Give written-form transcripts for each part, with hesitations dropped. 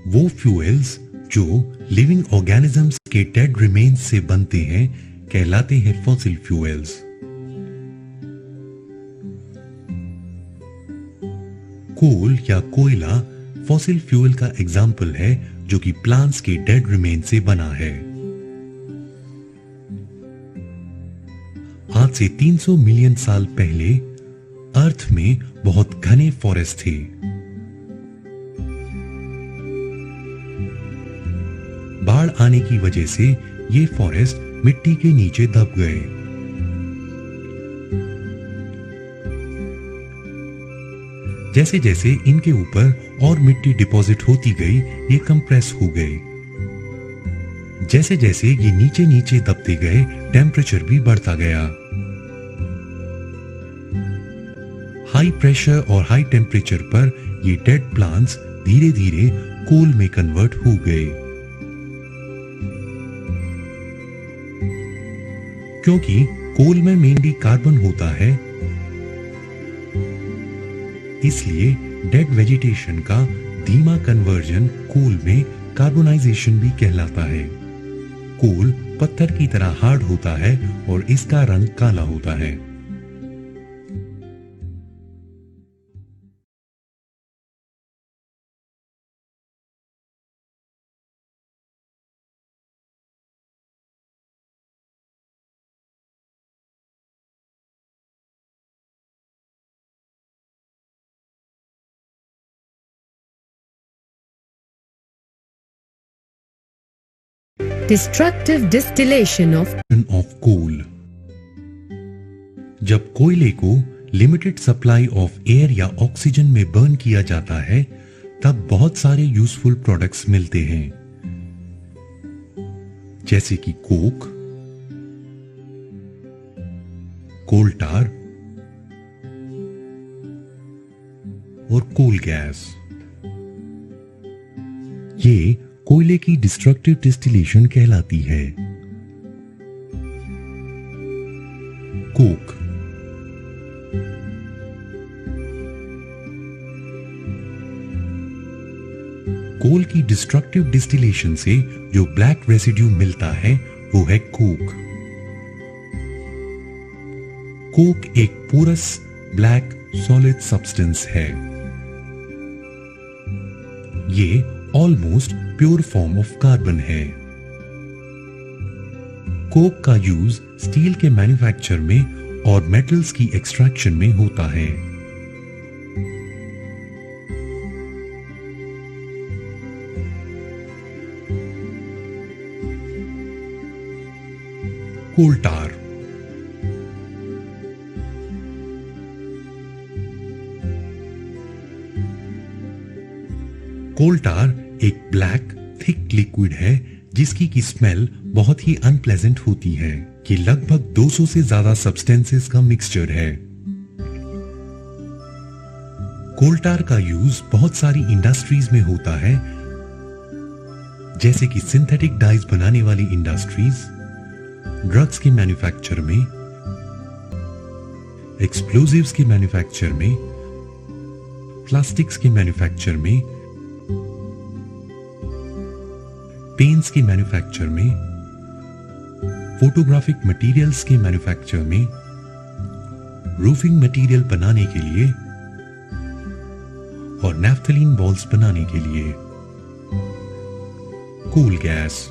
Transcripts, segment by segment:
वो फ्यूएल्स जो living organisms के डेड रिमेन्स से बनते हैं कहलाते हैं फॉसिल फ्यूएल्स। कोल या कोयला फॉसिल फ्यूल का एग्जाम्पल है जो कि प्लांट्स के डेड रिमेन से बना है। आज से 300 मिलियन साल पहले अर्थ में बहुत घने फॉरेस्ट थे। बाढ़ आने की वजह से ये फॉरेस्ट मिट्टी के नीचे दब गए। जैसे जैसे इनके ऊपर और मिट्टी डिपॉजिट होती गई ये कंप्रेस हो गए। जैसे जैसे ये नीचे नीचे दबते गए टेम्परेचर भी बढ़ता गया। हाई प्रेशर और हाई टेम्परेचर पर ये डेड प्लांट्स धीरे धीरे कोल में कन्वर्ट हो गए। क्योंकि कोल में मेनली कार्बन होता है, इसलिए डेड वेजिटेशन का धीमा कन्वर्जन कोल में कार्बोनाइजेशन भी कहलाता है। कोल पत्थर की तरह हार्ड होता है और इसका रंग काला होता है। Destructive distillation of कोल। जब कोयले को लिमिटेड सप्लाई ऑफ एयर या ऑक्सीजन में बर्न किया जाता है तब बहुत सारे यूजफुल प्रोडक्ट्स मिलते हैं, जैसे कि कोक, कोल टार और कोल गैस। ये कोयले की डिस्ट्रक्टिव डिस्टिलेशन कहलाती है। कोक कोल की डिस्ट्रक्टिव डिस्टिलेशन से जो ब्लैक रेसिड्यू मिलता है वो है कोक। कोक एक पोरस ब्लैक सॉलिड सब्सटेंस है। ये almost pure form of carbon है। कोक का यूज स्टील के मैन्युफैक्चर में और मेटल्स की एक्सट्रैक्शन में होता है। कोल टार कोल टार एक ब्लैक थिक लिक्विड है जिसकी की स्मेल बहुत ही अनप्लेजेंट होती है। ये लगभग 200 से ज्यादा सब्सटेंसेस का मिक्सचर है। कोल टार का यूज बहुत सारी इंडस्ट्रीज में होता है, जैसे कि सिंथेटिक डाइज बनाने वाली इंडस्ट्रीज, ड्रग्स के मैन्युफैक्चर में, एक्सप्लोजिव्स के मैन्युफैक्चर में, प्लास्टिक्स के मैन्युफैक्चर में, पेंट्स के मैन्युफैक्चर में, फोटोग्राफिक मटेरियल्स के मैन्युफैक्चर में, रूफिंग मटेरियल बनाने के लिए और नैफ्थलीन बॉल्स बनाने के लिए। कोल गैस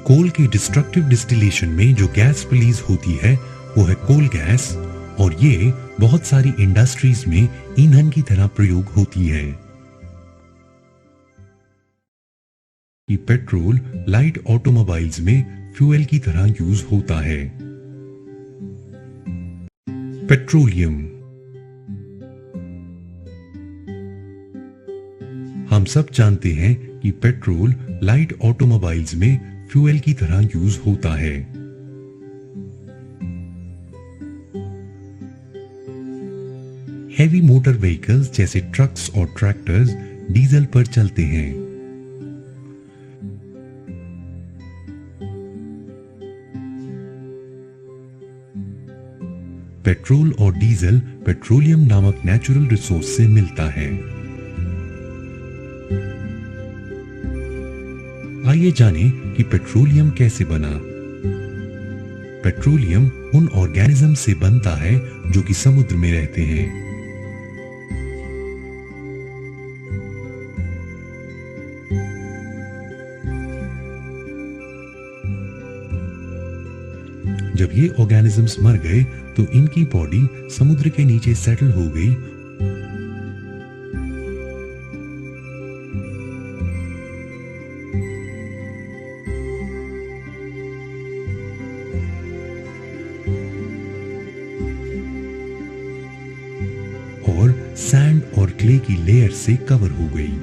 कोल की डिस्ट्रक्टिव डिस्टिलेशन में जो गैस रिलीज होती है वो है कोल गैस, और ये बहुत सारी इंडस्ट्रीज में ईंधन की तरह प्रयोग होती है। ये पेट्रोल लाइट ऑटोमोबाइल्स में फ्यूल की तरह यूज होता है। पेट्रोलियम हम सब जानते हैं कि पेट्रोल लाइट ऑटोमोबाइल्स में फ्यूल की तरह यूज होता है। हेवी मोटर व्हीकल्स जैसे ट्रक्स और ट्रैक्टर्स डीजल पर चलते हैं। पेट्रोल और डीजल पेट्रोलियम नामक नेचुरल रिसोर्स से मिलता है। आइए जानें कि पेट्रोलियम कैसे बना। पेट्रोलियम उन ऑर्गेनिज्म से बनता है जो कि समुद्र में रहते हैं। जब ये ऑर्गेनिजम्स मर गए तो इनकी बॉडी समुद्र के नीचे सेटल हो गई और सैंड और क्ले की लेयर से कवर हो गई।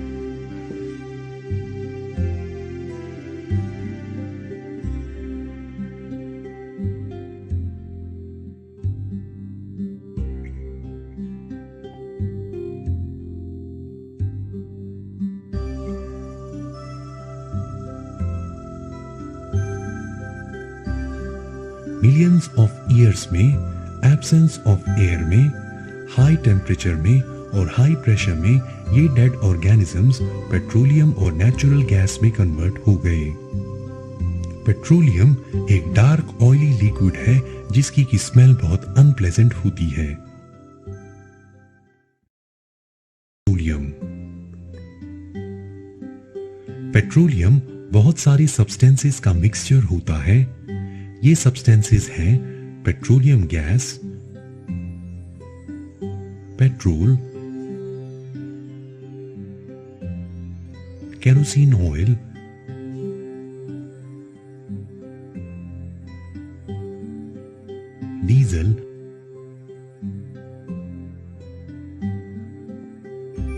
मिलियंस ऑफ ईयर्स में एब्सेंस ऑफ एयर में, हाई टेम्परेचर में और हाई प्रेशर में ये डेड ऑर्गेनिजम्स पेट्रोलियम और नेचुरल गैस में कन्वर्ट हो गए। पेट्रोलियम एक डार्क ऑयली लिक्विड है जिसकी की स्मेल बहुत अनप्लेजेंट होती है। पेट्रोलियम बहुत सारी सब्सटेंसेस का मिक्सचर होता है। ये सब्सटेंसेस हैं petroleum gas, petrol, kerosene oil, diesel,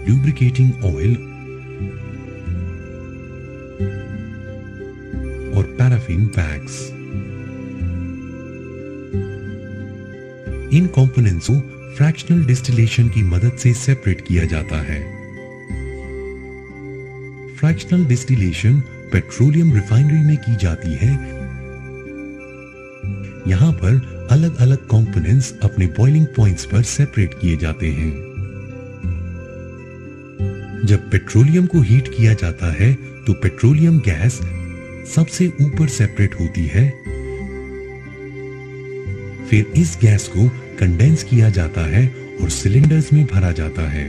lubricating oil और पैराफिन वैक्स। इन कंपोनेंट्स को फ्रैक्शनल डिस्टिलेशन की मदद से सेपरेट किया जाता है। फ्रैक्शनल डिस्टिलेशन पेट्रोलियम रिफाइनरी में की जाती है। यहां पर अलग अलग कंपोनेंट्स अपने बॉइलिंग पॉइंट्स पर सेपरेट किए जाते हैं। जब पेट्रोलियम को हीट किया जाता है तो पेट्रोलियम गैस सबसे ऊपर सेपरेट होती है। फिर इस गैस को कंडेंस किया जाता है और सिलेंडर्स में भरा जाता है।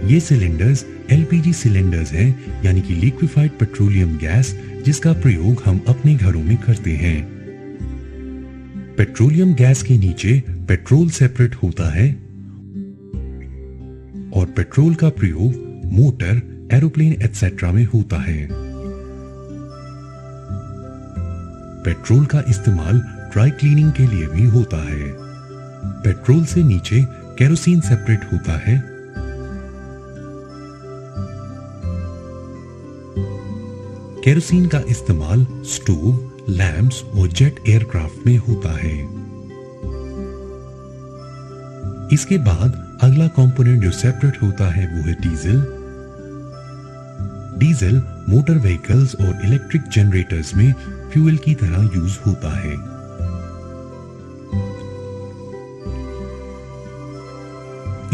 ये सिलेंडर्स एलपीजी सिलेंडर्स हैं, यानी कि लिक्विफाइड पेट्रोलियम गैस, जिसका प्रयोग हम अपने घरों में करते हैं। पेट्रोलियम गैस के नीचे पेट्रोल सेपरेट होता है और पेट्रोल का प्रयोग मोटर, एरोप्लेन एटसेट्रा में होता है। पेट्रोल का इस्तेमाल ड्राई क्लीनिंग के लिए भी होता है। पेट्रोल से नीचे केरोसिन सेपरेट होता है। केरोसिन का इस्तेमाल स्टोव, लैंप्स और जेट एयरक्राफ्ट में होता है। इसके बाद अगला कंपोनेंट जो सेपरेट होता है वो है डीजल। डीजल मोटर व्हीकल्स और इलेक्ट्रिक जनरेटर्स में फ्यूल की तरह यूज होता है।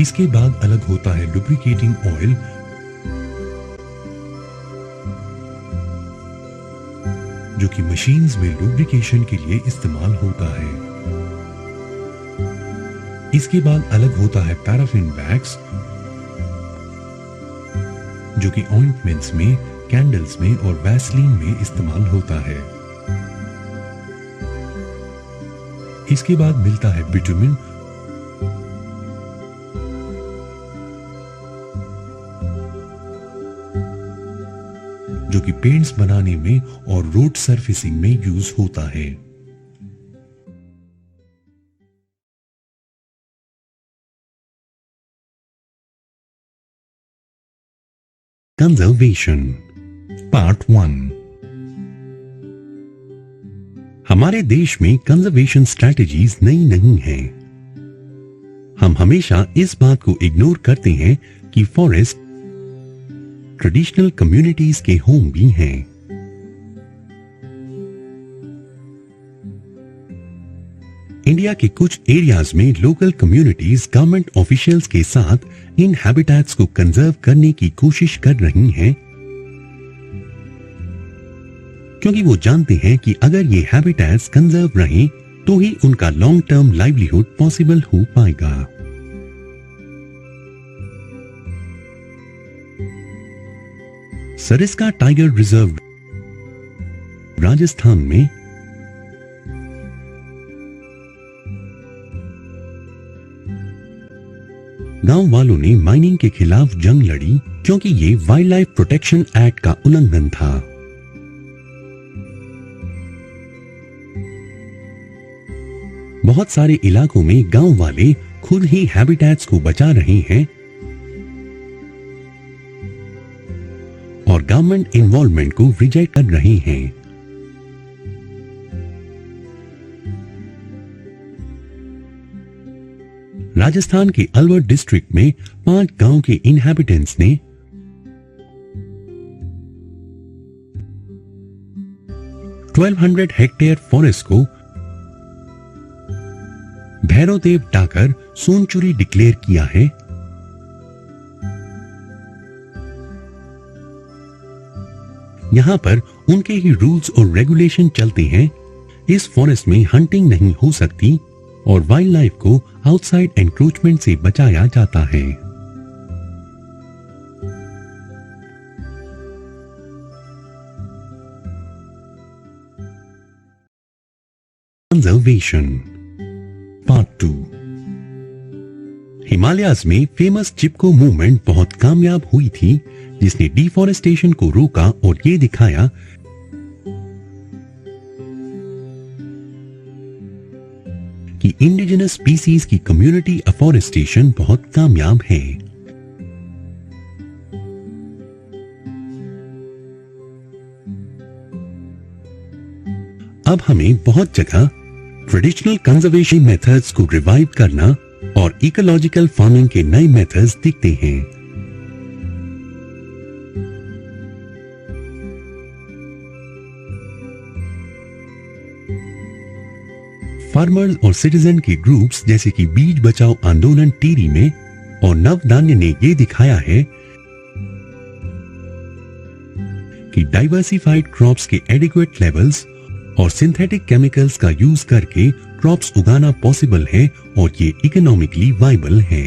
इसके बाद अलग होता है लुब्रिकेटिंग ऑयल, जो कि मशीन्स में लुब्रिकेशन के लिए इस्तेमाल होता है। इसके बाद अलग होता है पैराफिन वैक्स, जो कि ऑइंटमेंट्स में, कैंडल्स में और वैसलीन में इस्तेमाल होता है। इसके बाद मिलता है बिटुमिन, जो कि पेंट्स बनाने में और रोड सरफेसिंग में यूज होता है। Conservation part 1। हमारे देश में कंजर्वेशन स्ट्रैटेजीज नई नहीं हैं। हम हमेशा इस बात को इग्नोर करते हैं कि फॉरेस्ट ट्रेडिशनल कम्युनिटीज के होम भी हैं। इंडिया के कुछ एरियाज में लोकल कम्युनिटीज गवर्नमेंट ऑफिशियल्स के साथ इन हैबिटेट्स को कंजर्व करने की कोशिश कर रही हैं, क्योंकि वो जानते हैं कि अगर ये हैबिटेट्स कंजर्व रहें तो ही उनका लॉन्ग टर्म लाइवलीहुड पॉसिबल हो पाएगा। सरिस्का टाइगर रिजर्व राजस्थान में गांव वालों ने माइनिंग के खिलाफ जंग लड़ी, क्योंकि ये वाइल्ड लाइफ प्रोटेक्शन एक्ट का उल्लंघन था। बहुत सारे इलाकों में गांव वाले खुद ही हैबिटेट्स को बचा रहे हैं और गवर्नमेंट इन्वॉल्वमेंट को रिजेक्ट कर रहे हैं। राजस्थान के अलवर डिस्ट्रिक्ट में 5 गांव के इनहैबिटेंट्स ने 1200 हेक्टेयर फॉरेस्ट को भैरवदेव डाकर सोनचुरी डिक्लेयर किया है। यहां पर उनके ही रूल्स और रेगुलेशन चलते हैं। इस फॉरेस्ट में हंटिंग नहीं हो सकती और वाइल्ड लाइफ को आउटसाइड एनक्रोचमेंट से बचाया जाता है। Conservation part 2। हिमालयाज में फेमस चिपको मूवमेंट बहुत कामयाब हुई थी, जिसने डिफॉरेस्टेशन को रोका और ये दिखाया कि इंडिजिनस स्पीसीज की कम्युनिटी अफॉरेस्टेशन बहुत कामयाब है। अब हमें बहुत जगह ट्रेडिशनल कंजर्वेशन मेथड्स को रिवाइव करना और इकोलॉजिकल फार्मिंग के नए मेथड्स दिखते हैं। फार्मर्स और सिटीजन के ग्रुप्स जैसे कि बीज बचाओ आंदोलन टीरी में और नवधान्य ने यह दिखाया है कि डाइवर्सिफाइड क्रॉप्स के एडिक्वेट लेवल्स और सिंथेटिक केमिकल्स का यूज करके क्रॉप्स उगाना पॉसिबल है और ये इकोनॉमिकली वाइबल है।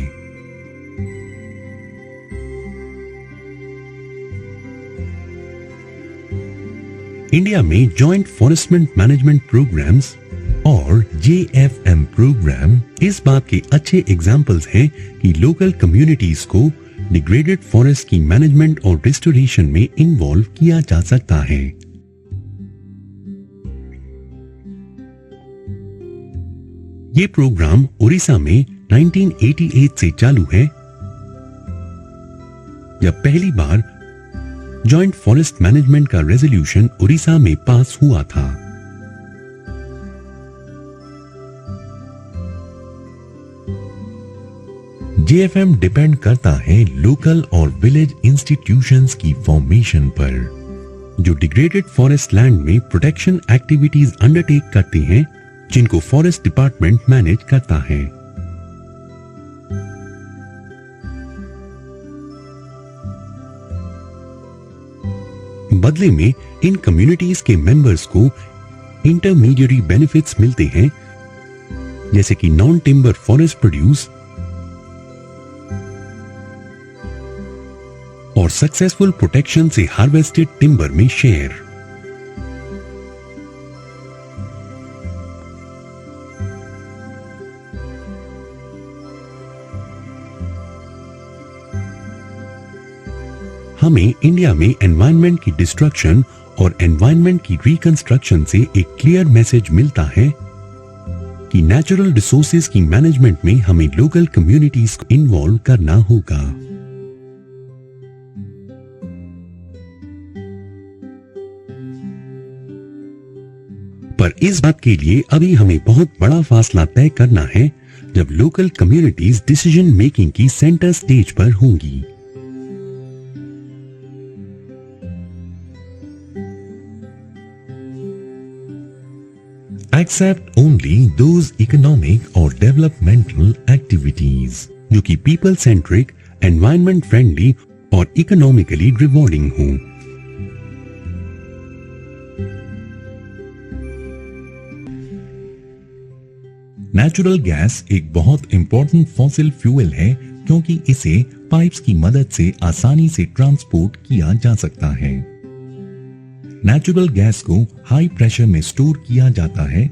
इंडिया में जॉइंट फॉरेस्टमेंट मैनेजमेंट प्रोग्राम्स और JFM प्रोग्राम इस बात के अच्छे एग्जाम्पल्स हैं कि लोकल कम्युनिटीज को डिग्रेडेड फॉरेस्ट की मैनेजमेंट और रिस्टोरेशन में इन्वॉल्व किया जा सकता है। ये प्रोग्राम उड़ीसा में 1988 से चालू है, जब पहली बार जॉइंट फॉरेस्ट मैनेजमेंट का रेजोल्यूशन उड़ीसा में पास हुआ था। JFM डिपेंड करता है लोकल और विलेज इंस्टीट्यूशंस की फॉर्मेशन पर, जो डिग्रेडेड फॉरेस्ट लैंड में प्रोटेक्शन एक्टिविटीज अंडरटेक करते हैं, जिनको फॉरेस्ट डिपार्टमेंट मैनेज करता है। बदले में इन कम्युनिटीज के मेंबर्स को इंटरमीडिएरी बेनिफिट्स मिलते हैं, जैसे कि नॉन टिम्बर फॉरेस्ट प्रोड्यूस और सक्सेसफुल प्रोटेक्शन से हार्वेस्टेड टिम्बर में शेयर। हमें इंडिया में एनवायरनमेंट की डिस्ट्रक्शन और एनवायरनमेंट की रिकंस्ट्रक्शन से एक क्लियर मैसेज मिलता है कि नेचुरल रिसोर्सेज की मैनेजमेंट में हमें लोकल कम्युनिटीज को इन्वॉल्व करना होगा। पर इस बात के लिए अभी हमें बहुत बड़ा फासला तय करना है, जब लोकल कम्युनिटीज डिसीजन मेकिंग की सेंटर स्टेज पर होंगी। एक्सेप्ट ओनली दोज इकोनॉमिक और डेवलपमेंटल एक्टिविटीज जो कि पीपल सेंट्रिक, एनवायरनमेंट फ्रेंडली और इकोनॉमिकली रिवॉर्डिंग हो। नेचुरल गैस एक बहुत इंपॉर्टेंट फॉसिल फ्यूल है क्योंकि इसे पाइप्स की मदद से आसानी से ट्रांसपोर्ट किया जा सकता है। नेचुरल गैस को हाई प्रेशर में स्टोर किया जाता है,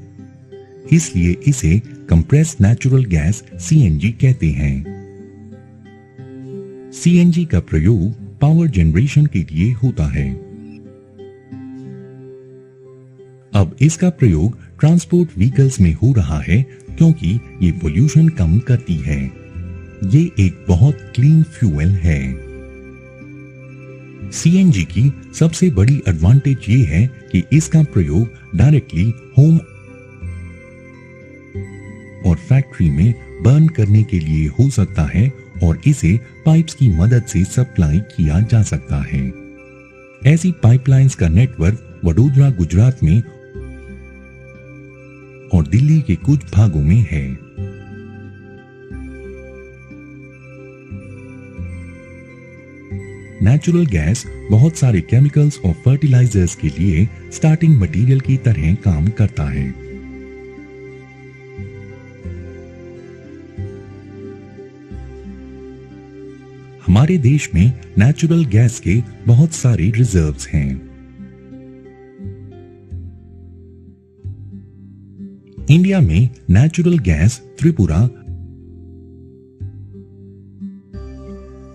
इसलिए इसे कंप्रेस्ड नेचुरल गैस सीएनजी कहते हैं। सीएनजी का प्रयोग पावर जनरेशन के लिए होता है। अब इसका प्रयोग ट्रांसपोर्ट व्हीकल्स में हो रहा है क्योंकि ये पोल्यूशन कम करती है। ये एक बहुत क्लीन फ्यूल है। सीएनजी की सबसे बड़ी एडवांटेज ये है कि इसका प्रयोग डायरेक्टली होम और फैक्ट्री में बर्न करने के लिए हो सकता है और इसे पाइप्स की मदद से सप्लाई किया जा सकता है। ऐसी पाइपलाइंस का नेटवर्क वडोदरा गुजरात में और दिल्ली के कुछ भागों में है। नेचुरल गैस बहुत सारे केमिकल्स और फर्टिलाइजर्स के लिए स्टार्टिंग मटेरियल की तरह काम करता है। हमारे देश में नेचुरल गैस के बहुत सारे रिजर्व्स हैं। इंडिया में नेचुरल गैस त्रिपुरा,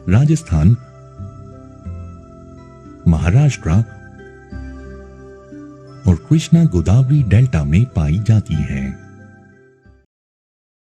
राजस्थान, महाराष्ट्र और कृष्णा गोदावरी डेल्टा में पाई जाती है।